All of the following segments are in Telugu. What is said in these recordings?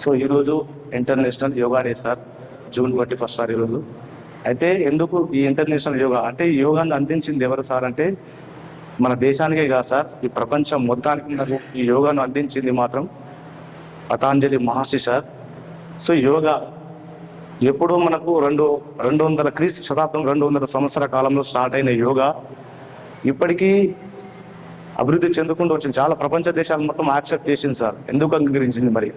సో ఈరోజు international yoga day sir, June 21 sir ఈరోజు. అయితే ఎందుకు ఈ ఇంటర్నేషనల్ యోగా అంటే ఈ యోగాన్ని అందించింది ఎవరు సార్ అంటే మన దేశానికే కాదు సార్, ఈ ప్రపంచం మొత్తానికి మనకు ఈ యోగాను అందించింది మాత్రం పతాంజలి మహర్షి సార్. సో యోగా ఎప్పుడూ మనకు 200 క్రీస్తు శతాబ్దం 200 సంవత్సరాల కాలంలో స్టార్ట్ అయిన యోగా ఇప్పటికీ అభివృద్ధి చెందుకుంటూ వచ్చింది. చాలా ప్రపంచ దేశాలు మొత్తం యాక్సెప్ట్ చేసింది సార్. ఎందుకు అంగీకరించింది మరి?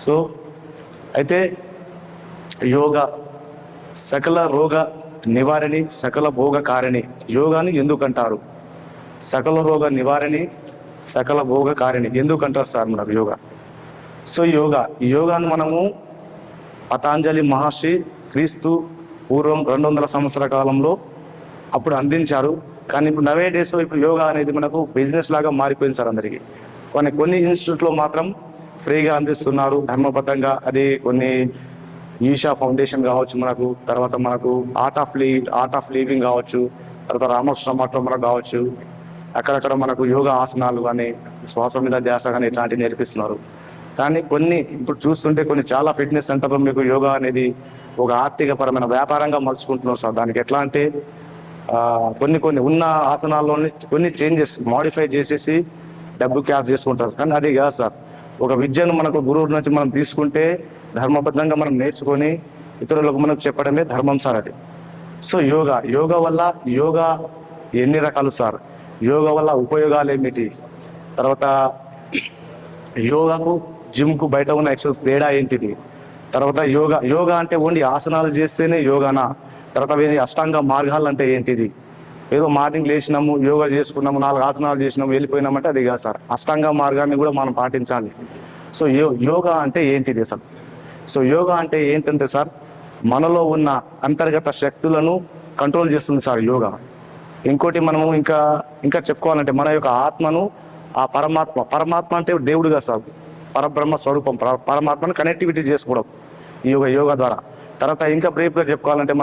సో అయితే యోగా సకల రోగ నివారణి, సకల భోగ కారిణి. యోగాని ఎందుకంటారు? సకల రోగ నివారణి, సకల భోగ కారిణి ఎందుకంటారు సార్ మనకు యోగా? సో యోగాను మనము పతాంజలి మహర్షి క్రీస్తు పూర్వం 200 సంవత్సరాల కాలంలో అప్పుడు అందించారు. కానీ ఇప్పుడు నవే డేస్లో ఇప్పుడు యోగా అనేది మనకు బిజినెస్ లాగా మారిపోయింది సార్ అందరికీ. కొన్ని ఇన్స్టిట్యూట్లో మాత్రం ఫ్రీగా అందిస్తున్నారు ధర్మబద్ధంగా. అది కొన్ని ఈషా ఫౌండేషన్ కావచ్చు, తర్వాత మనకు ఆర్ట్ ఆఫ్ లివింగ్ కావచ్చు, తర్వాత రామకృష్ణ మఠం మనకు కావచ్చు. అక్కడక్కడ మనకు యోగా ఆసనాలు కానీ శ్వాస మీద ధ్యాస కానీ ఇట్లాంటివి నేర్పిస్తున్నారు. కానీ ఇప్పుడు చూస్తుంటే చాలా ఫిట్నెస్ సెంటర్లో మీకు యోగా అనేది ఒక ఆర్థికపరమైన వ్యాపారంగా మలుచుకుంటున్నారు సార్. దానికి ఎట్లా అంటే కొన్ని ఉన్న ఆసనాల్లోని కొన్ని చేంజెస్ మాడిఫై చేసేసి డబ్బు క్యాష్ చేసుకుంటారు. కానీ అది కాదు సార్. ఒక విద్యను మనకు గురువు నుంచి మనం తీసుకుంటే ధర్మబద్ధంగా మనం నేర్చుకొని ఇతరులకు మనకు చెప్పడమే ధర్మం సార్ అది. సో యోగా ఎన్ని రకాలు సార్? యోగా వల్ల ఉపయోగాలు ఏమిటి? తర్వాత యోగాకు జిమ్కు బయట ఉన్న ఎక్సర్సైజ్ తేడా ఏంటిది? తర్వాత యోగా అంటే ఓన్లీ ఆసనాలు చేస్తేనే యోగానా? తర్వాత అష్టాంగ మార్గాలు అంటే ఏంటిది? ఏదో మార్నింగ్ లేచినాము, యోగా చేసుకున్నాము, 4 ఆసనాలు చేసినాము, వెళ్ళిపోయినామంటే అది కాదు సార్. అష్టాంగ మార్గాన్ని కూడా మనం పాటించాలి. సో యోగా అంటే ఏంటిది అసలు? సో యోగా అంటే ఏంటంటే సార్, మనలో ఉన్న అంతర్గత శక్తులను కంట్రోల్ చేస్తుంది సార్ యోగా. ఇంకోటి మనము ఇంకా చెప్పుకోవాలంటే మన యొక్క ఆత్మను ఆ పరమాత్మ అంటే దేవుడుగా సార్, పరబ్రహ్మ స్వరూపం, పరమాత్మను కనెక్టివిటీ చేసుకోవడం ఈ యోగా ద్వారా. తర్వాత ఇంకా బ్రీఫ్గా చెప్పుకోవాలంటే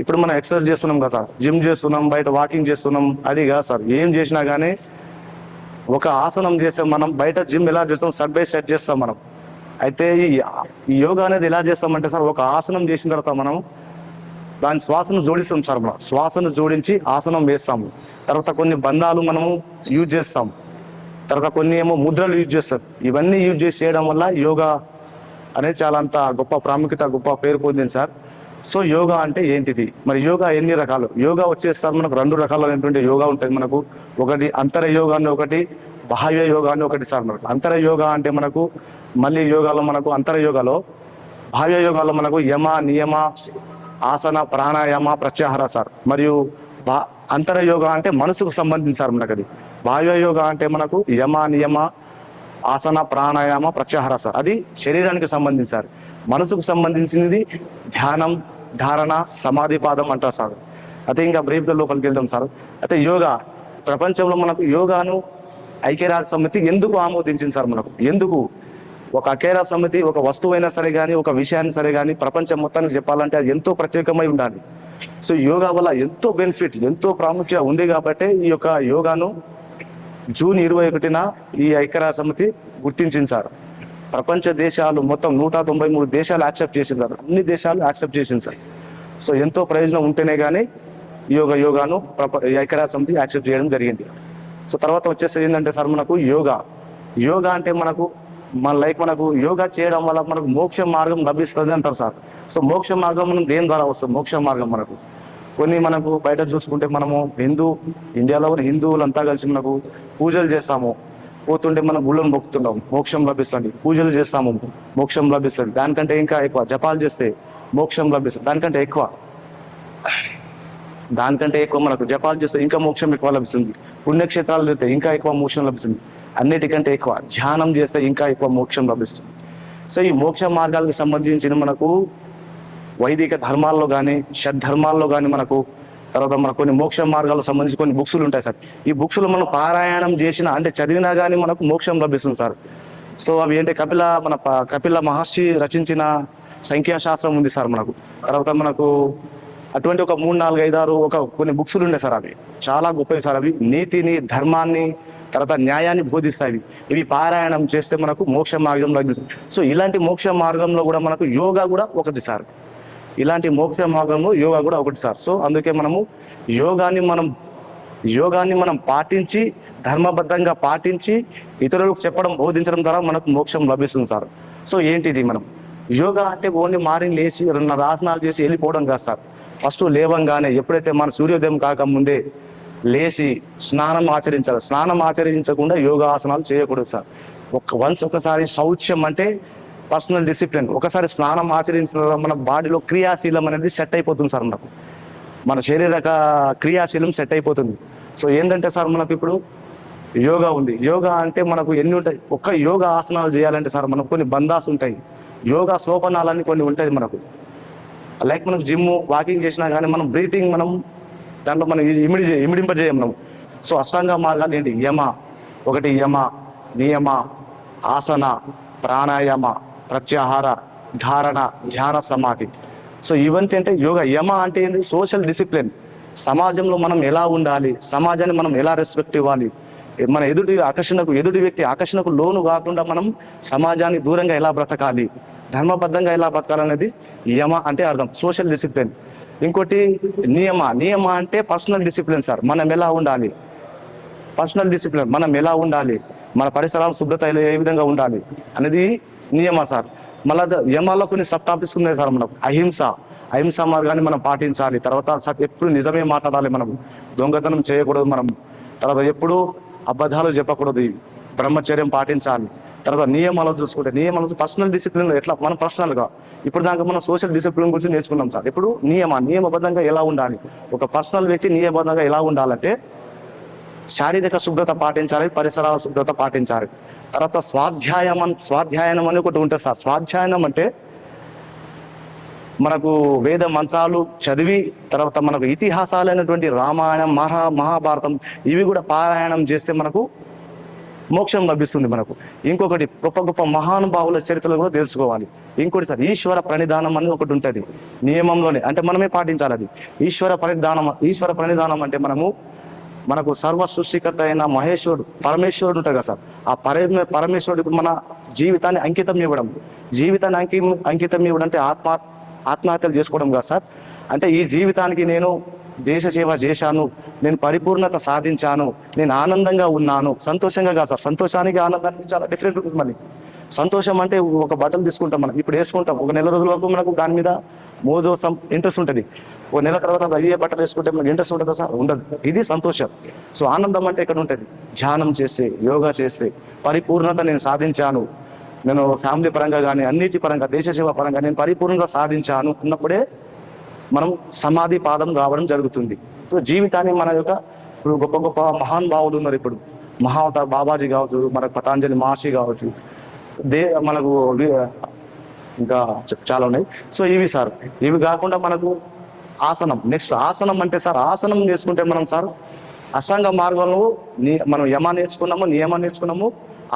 ఇప్పుడు మనం ఎక్సర్సైజ్ చేస్తున్నాం కదా సార్, జిమ్ చేస్తున్నాం, బయట వాకింగ్ చేస్తున్నాం, అది కాదు సార్. ఏం చేసినా కానీ ఒక ఆసనం చేస్తే మనం బయట జిమ్ ఎలా చేస్తాం, సెట్ బై సెట్ చేస్తాం మనం. అయితే ఈ యోగా అనేది ఎలా చేస్తామంటే సార్, ఒక ఆసనం చేసిన తర్వాత మనం దాని శ్వాసను జోడిస్తాం సార్. మనం శ్వాసను జోడించి ఆసనం వేస్తాము. తర్వాత కొన్ని బంధాలు మనము యూజ్ చేస్తాం. తర్వాత కొన్ని ఏమో ముద్రలు యూజ్ చేస్తాం. ఇవన్నీ యూజ్ చేసి చేయడం వల్ల యోగా అనేది చాలా అంత గొప్ప ప్రాముఖ్యత, గొప్ప పేరు పొందింది సార్. సో యోగా అంటే ఏంటిది మరి? యోగా ఎన్ని రకాలు? యోగా వచ్చేసి సార్ మనకు 2 రకాలైనటువంటి యోగా ఉంటుంది మనకు. ఒకటి అంతర యోగా అని, ఒకటి బాహ్య యోగా అని ఒకటి సార్. మనకు అంతర యోగా అంటే మళ్ళీ యోగాలో అంతర యోగాలో, బాహ్య యోగాలో యమ, నియమ, ఆసన, ప్రాణాయామ, ప్రత్యాహార సార్. మరియు అంతర యోగా అంటే మనసుకు సంబంధించి సార్ అది. బాహ్య యోగా అంటే యమ, నియమ, ఆసన, ప్రాణాయామ, ప్రత్యాహార సార్. అది శరీరానికి సంబంధించి సార్. మనసుకు సంబంధించినది ధ్యానం, ధారణ, సమాధి పాదం అంటారు సార్. అయితే ఇంకా బ్రీఫ్గా లోపలికి వెళ్దాం సార్. అయితే ప్రపంచంలో యోగాను ఐక్యరాజ్య సమితి ఎందుకు ఆమోదించింది సార్? ఎందుకు ఒక ఐక్యరాజ్య సమితి ఒక వస్తువైనా సరే కానీ, ఒక విషయాన్ని సరే కానీ ప్రపంచం మొత్తానికి చెప్పాలంటే అది ఎంతో ప్రత్యేకమై ఉండాలి. సో యోగా వల్ల ఎంతో బెనిఫిట్, ఎంతో ప్రాముఖ్యత ఉంది కాబట్టి ఈ యొక్క యోగాను జూన్ 21న ఈ ఐక్యరాజ్య సమితి గుర్తించింది సార్. ప్రపంచ దేశాలు మొత్తం 193 దేశాలు యాక్సెప్ట్ చేసింది సార్. అన్ని దేశాలు యాక్సెప్ట్ చేసింది సార్. సో ఎంతో ప్రయోజనం ఉంటేనే కానీ యోగాను ఐక్యరాజ్య సమితి యాక్సెప్ట్ చేయడం జరిగింది. సో తర్వాత వచ్చేసి ఏంటంటే సార్, యోగా అంటే యోగా చేయడం వల్ల మోక్ష మార్గం లభిస్తుంది అంటారు సార్. సో మోక్ష మార్గం దేని ద్వారా వస్తుంది? మోక్ష మార్గం కొన్ని బయట చూసుకుంటే ఇండియాలో ఉన్న హిందువులంతా కలిసి పూజలు చేస్తాము, పోతుంటే గుళ్ళను మొక్కుతున్నాం, మోక్షం లభిస్తుంది. పూజలు చేస్తాము, మోక్షం లభిస్తుంది. దానికంటే ఇంకా ఎక్కువ జపాలు చేస్తే మోక్షం లభిస్తుంది. దానికంటే ఎక్కువ జపాలు చేస్తే ఇంకా మోక్షం ఎక్కువ లభిస్తుంది. పుణ్యక్షేత్రాలు చేస్తే ఇంకా ఎక్కువ మోక్షం లభిస్తుంది. అన్నిటికంటే ఎక్కువ ధ్యానం చేస్తే ఇంకా ఎక్కువ మోక్షం లభిస్తుంది. సో ఈ మోక్ష మార్గాలకు సంబంధించిన వైదిక ధర్మాల్లో కానీ, షడ్ధర్మాల్లో కానీ తర్వాత కొన్ని మోక్ష మార్గాలకు సంబంధించి కొన్ని బుక్స్లు ఉంటాయి సార్. ఈ బుక్స్లో పారాయణం చేసిన అంటే చదివినా కానీ మోక్షం లభిస్తుంది సార్. సో అవి ఏంటి? కపిల మహర్షి రచించిన సంఖ్యాశాస్త్రం ఉంది సార్ తర్వాత అటువంటి ఒక 3, 4, 5, 6 కొన్ని బుక్స్లు ఉండే సార్. అవి చాలా గొప్పవి సార్. అవి నీతిని, ధర్మాన్ని, తర్వాత న్యాయాన్ని బోధిస్తాయి. ఇవి పారాయణం చేస్తే మనకు మోక్ష మార్గం లభిస్తుంది. సో ఇలాంటి మోక్ష మార్గంలో కూడా మనకు యోగా కూడా ఒకటి సార్. ఇలాంటి మోక్ష మార్గంలో యోగా కూడా ఒకటి సార్. సో అందుకే మనము యోగాన్ని మనం పాటించి, ధర్మబద్ధంగా పాటించి ఇతరులకు చెప్పడం, బోధించడం ద్వారా మనకు మోక్షం లభిస్తుంది సార్. సో ఏంటిది మనం యోగా అంటే ఓన్లీ మార్నింగ్ లేచి 2 ఆసనాలు చేసి వెళ్ళిపోవడం కాదు సార్. ఫస్ట్ లేవంగానే ఎప్పుడైతే మన సూర్యోదయం కాకముందే లేచి స్నానం ఆచరించాలి. స్నానం ఆచరించకుండా యోగా ఆసనాలు చేయకూడదు సార్. ఒకసారి శౌచ్యం అంటే పర్సనల్ డిసిప్లిన్. ఒకసారి స్నానం ఆచరించిన తర్వాత మన బాడీలో క్రియాశీలం అనేది సెట్ అయిపోతుంది సార్. మనకు మన శారీరక క్రియాశీలం సెట్ అయిపోతుంది. సో ఏంటంటే సార్ మనకు ఇప్పుడు యోగా ఉంది. యోగా అంటే మనకు ఎన్ని ఉంటాయి. ఒక్క యోగా ఆసనాలు చేయాలంటే సార్ మనకు కొన్ని బంధాస్ ఉంటాయి. యోగా సోపనాలన్నీ కొన్ని ఉంటాయి మనకు. లైక్ మనం జిమ్ వాకింగ్ చేసినా కానీ మనం బ్రీతింగ్ మనం దాంట్లో మనం ఇమిడింపజేయం మనం. సో అష్టాంగ మార్గాలు ఏంటి? యమ, నియమ, ఆసన, ప్రాణాయామ, ప్రత్యాహార, ధారణ, ధ్యాన, సమాధి. సో ఇవంటి అంటే యోగా. యమ అంటే ఏంటి? Social discipline. సమాజంలో మనం ఎలా ఉండాలి, సమాజాన్ని మనం ఎలా రెస్పెక్ట్ ఇవ్వాలి, మన ఎదుటి వ్యక్తి ఆకర్షణకు లోను కాకుండా మనం సమాజానికి దూరంగా ఎలా బ్రతకాలి, ధర్మబద్ధంగా ఎలా బ్రతకాలనేది యమ అంటే అర్థం, సోషల్ డిసిప్లిన్. ఇంకోటి నియమ అంటే పర్సనల్ డిసిప్లిన్ సార్. మనం ఎలా ఉండాలి, పర్సనల్ డిసిప్లిన్, మనం ఎలా ఉండాలి, మన పరిసరాలు శుభ్రత ఏ విధంగా ఉండాలి అనేది నియమ సార్. మళ్ళీ యమాల్లో కొన్ని సబ్ టాపిక్స్ ఉన్నాయి సార్. మనకు అహింస మార్గాన్ని మనం పాటించాలి. తర్వాత ఎప్పుడు నిజమే మాట్లాడాలి, మనం దొంగతనం చేయకూడదు, మనం తర్వాత ఎప్పుడు అబద్ధాలు చెప్పకూడదు, బ్రహ్మచర్యం పాటించాలి. తర్వాత నియమాలు చూసుకుంటే నియమాలు పర్సనల్ డిసిప్లిన్ ఎట్లా మనం పర్సనల్గా ఇప్పుడు దాకా మనం సోషల్ డిసిప్లిన్ గురించి నేర్చుకున్నాం సార్. ఇప్పుడు నియమబద్ధంగా ఎలా ఉండాలి, ఒక పర్సనల్ వ్యక్తి నియమబద్ధంగా ఎలా ఉండాలంటే శారీరక శుభ్రత పాటించాలి, పరిసరాల శుభ్రత పాటించాలి. తర్వాత స్వాధ్యాయనం అని ఒకటి ఉంటుంది సార్. స్వాధ్యాయనం అంటే మనకు వేద మంత్రాలు చదివి తర్వాత మనకు ఇతిహాసాలైనటువంటి రామాయణం, మహాభారతం ఇవి కూడా పారాయణం చేస్తే మనకు మోక్షం లభిస్తుంది మనకు. ఇంకొకటి గొప్ప మహానుభావుల చరిత్రలు కూడా తెలుసుకోవాలి. ఇంకోటి సార్ ఈశ్వర ప్రణిధానం అని ఒకటి ఉంటుంది నియమంలోనే, అంటే మనమే పాటించాలి అది. ఈశ్వర ప్రణిధానం అంటే మనకు సర్వ సృష్టికర్త అయిన పరమేశ్వరుడు ఉంటాడు కదా సార్. ఆ పరమేశ్వరుడికి మన జీవితాన్ని అంకితం ఇవ్వడం. అంకితం ఇవ్వడం అంటే ఆత్మహత్యలు చేసుకోవడం కదా సార్. అంటే ఈ జీవితానికి నేను దేశ సేవ చేశాను, నేను పరిపూర్ణత సాధించాను, నేను ఆనందంగా ఉన్నాను, సంతోషంగా కాదు సార్. సంతోషానికి ఆనందానికి చాలా డిఫరెంట్ ఉంటుంది. మళ్ళీ సంతోషం అంటే ఒక బట్టలు తీసుకుంటాం, మనం ఇప్పుడు వేసుకుంటాం, ఒక నెల రోజుల వరకు మనకు దాని మీద ఇంట్రెస్ట్ ఉంటుంది. ఒక నెల తర్వాత అయ్యే బట్టలు వేసుకుంటే మనకు ఇంట్రెస్ట్ ఉంటుందా సార్? ఉండదు. ఇది సంతోషం. సో ఆనందం అంటే ఎక్కడ ఉంటుంది? ధ్యానం చేస్తే, యోగా చేస్తే పరిపూర్ణత నేను సాధించాను, నేను ఫ్యామిలీ పరంగా కానీ అన్నిటి పరంగా దేశ సేవ పరంగా నేను పరిపూర్ణంగా సాధించాను అన్నప్పుడే మనం సమాధి పాదం రావడం జరుగుతుంది. సో జీవితాన్ని మన యొక్క ఇప్పుడు గొప్ప మహానుభావులు ఉన్నారు. ఇప్పుడు మహావతార్ బాబాజీ కావచ్చు, మనకు పతాంజలి మహర్షి కావచ్చు, మనకు ఇంకా చాలా ఉన్నాయి. సో ఇవి సార్. ఇవి కాకుండా మనకు నెక్స్ట్ ఆసనం అంటే సార్, ఆసనం చేసుకుంటే మనం సార్ అష్టాంగ మార్గంలో మనం యమ నేర్చుకున్నాము, నియమ నేర్చుకున్నాము,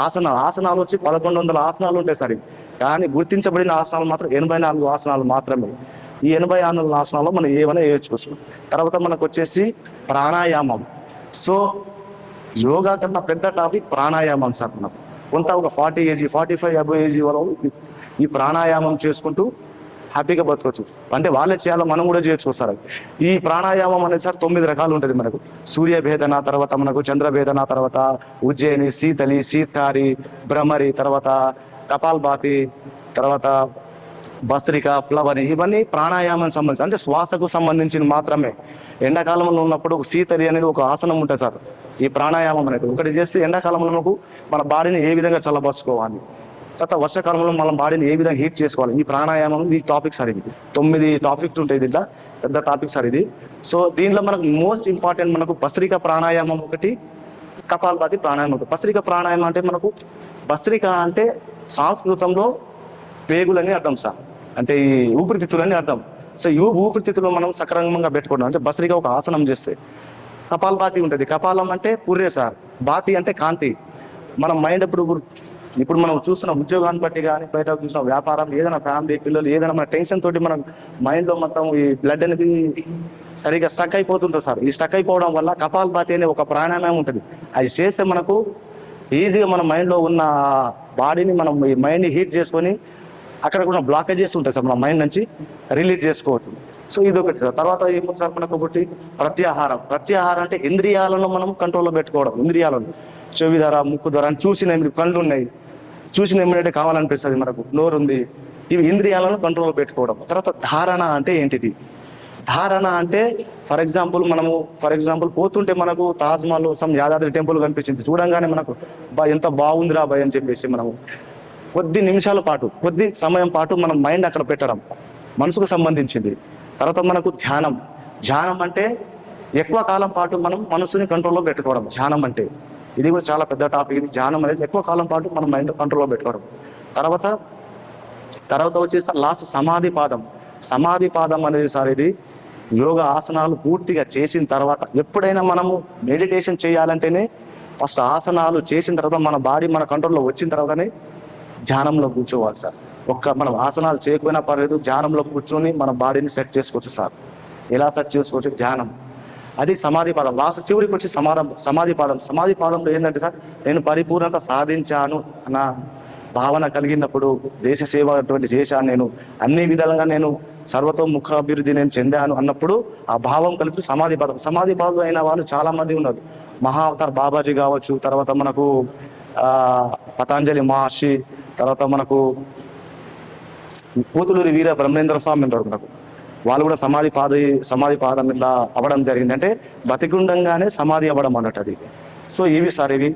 ఆసనాలు వచ్చి 1100 ఆసనాలు ఉంటాయి సార్. కానీ గుర్తించబడిన ఆసనాలు మాత్రం 84 ఆసనాలు మాత్రమే. ఈ 84 ఆసనాల్లో మనం ఏమైనా వేయచ్చు. తర్వాత మనకు వచ్చేసి ప్రాణాయామం. సో యోగా కన్నా పెద్ద టాపిక్ ప్రాణాయామం సార్. మనం కొంత ఒక 40 ఏజీ 45 అబవ్ ఏజీ వరకు ఈ ప్రాణాయామం చేసుకుంటూ హ్యాపీగా బతకొచ్చు. అంటే వాళ్ళే చేయాలో మనం కూడా చేయొచ్చు సార్. ఈ ప్రాణాయామం అనేది సార్ 9 రకాలు ఉంటుంది మనకు. సూర్యభేదన, తర్వాత మనకు చంద్రభేదన, తర్వాత ఉజ్జయిని, శీతలి, శీత్కారి, భ్రమరి, తర్వాత కపాల్భాతి, తర్వాత భస్త్రిక, ప్లవని, ఇవన్నీ ప్రాణాయామం సంబంధించి అంటే శ్వాసకు సంబంధించిన మాత్రమే. ఎండాకాలంలో ఉన్నప్పుడు శీతలి అనేది ఒక ఆసనం ఉంటుంది సార్. ఈ ప్రాణాయామం అనేది ఒకటి చేస్తే ఎండాకాలంలో మనకు మన బాడీని ఏ విధంగా చల్లబరుచుకోవాలి, తర్వాత వర్షాకాలంలో మన బాడీని ఏ విధంగా హీట్ చేసుకోవాలి. ఈ ప్రాణాయామం ఈ టాపిక్ సార్. ఇది 9 టాపిక్స్ ఉంటాయి దీంట్లో, పెద్ద టాపిక్ సార్ ఇది. సో దీంట్లో మనకు మోస్ట్ ఇంపార్టెంట్ మనకు భస్త్రిక ప్రాణాయామం ఒకటి, కపాల్భాతి ప్రాణాయామం ఒకటి. భస్త్రిక ప్రాణాయామం అంటే మనకు భస్త్రిక అంటే సంస్కృతంలో పేగులని అర్థం సార్, అంటే ఈ ఊపిరితిత్తులని అర్థం. సో ఈ ఊపిరితిత్తులు మనం సక్రమంగా పెట్టుకోవడం అంటే భస్త్రిక ఒక ఆసనం చేస్తే. కపాల్భాతి ఉంటుంది. కపాలం అంటే పుర్రే సార్, భాతి అంటే కాంతి. మనం మైండ్ ఎప్పుడు ఇప్పుడు మనం చూస్తున్న ఉద్యోగాన్ని బట్టి కానీ బయట చూసిన వ్యాపారం ఏదైనా ఫ్యామిలీ పిల్లలు ఏదైనా మన టెన్షన్ తోటి మనం మైండ్లో మొత్తం ఈ బ్లడ్ అనేది సరిగా స్టక్ అయిపోతుంది సార్. ఈ స్టక్ అయిపోవడం వల్ల కపాలభాతి అనే ఒక ప్రాణాయామం ఉంటుంది. అది చేస్తే మనకు ఈజీగా మన మైండ్లో ఉన్న బాడీని మనం ఈ మైండ్ని హీట్ చేసుకొని అక్కడ కూడా బ్లాకేజెస్ ఉంటాయి సార్, మన మైండ్ నుంచి రిలీజ్ చేసుకోవచ్చు. సో ఇది ఒకటి సార్. తర్వాత ఏముంది సార్ మనకు ఒకటి ప్రత్యాహారం. ప్రత్యాహారం అంటే ఇంద్రియాలను మనం కంట్రోల్లో పెట్టుకోవడం. ఇంద్రియాలను చెవి ద్వారా ముక్కు ద్వారా చూసిన కళ్ళు ఉన్నాయి, చూసిన ఏమిటంటే కావాలనిపిస్తుంది, మనకు నోరు ఉంది, ఇవి ఇంద్రియాలను కంట్రోల్లో పెట్టుకోవడం. తర్వాత ధారణ అంటే ఏంటిది? ధారణ అంటే ఫర్ ఎగ్జాంపుల్ పోతుంటే మనకు తాజ్మహల్ యాదాద్రి టెంపుల్ కనిపించింది, చూడంగానే మనకు ఎంత బాగుందిరా భయ్ అని చెప్పేసి మనము కొద్ది నిమిషాల పాటు కొద్ది సమయం పాటు మనం మైండ్ అక్కడ పెట్టడం మనసుకు సంబంధించింది. తర్వాత మనకు ధ్యానం. ధ్యానం అంటే ఎక్కువ కాలం పాటు మనం మనసుని కంట్రోల్లో పెట్టుకోవడం. ధ్యానం అంటే ఇది కూడా చాలా పెద్ద టాపిక్. ఇది ధ్యానం అనేది ఎక్కువ కాలం పాటు మనం మైండ్ కంట్రోల్లో పెట్టుకోవడం. తర్వాత వచ్చేసి లాస్ట్ సమాధి పాదం. సమాధి పాదం అనేది సార్ ఇది యోగా ఆసనాలు పూర్తిగా చేసిన తర్వాత, ఎప్పుడైనా మనము మెడిటేషన్ చేయాలంటేనే ఫస్ట్ ఆసనాలు చేసిన తర్వాత మన బాడీ మన కంట్రోల్లో వచ్చిన తర్వాతనే ధ్యానంలో కూర్చోవాలి సార్. మనం ఆసనాలు చేయకపోయినా పర్లేదు, ధ్యానంలో కూర్చొని మన బాడీని సెట్ చేసుకోవచ్చు సార్. ఎలా సెట్ చేసుకోవచ్చు? ధ్యానం. అది సమాధి పాదం. లాస్ట్ చివరికి వచ్చి సమాధి పాదం. సమాధి పాదంలో ఏంటంటే సార్, నేను పరిపూర్ణత సాధించాను అన్న భావన కలిగినప్పుడు, దేశ సేవ అటువంటి చేశాను, నేను అన్ని విధాలుగా నేను సర్వతోముఖాభివృద్ధి నేను చెందాను అన్నప్పుడు ఆ భావం కలిపి సమాధి పాదం. సమాధి పాదం అయిన వాళ్ళు చాలా మంది ఉన్నారు. మహావతార్ బాబాజీ కావచ్చు, తర్వాత మనకు పతాంజలి మహర్షి, తర్వాత మనకు పూతులూరి వీర బ్రహ్మేంద్ర స్వామి ఉంటారు మనకు. వాళ్ళు కూడా సమాధి పాదం ఇలా అవ్వడం జరిగింది. అంటే బతికుండంగానే సమాధి అవ్వడం అన్నట్టు అది. సో ఇవి సార్ ఇవి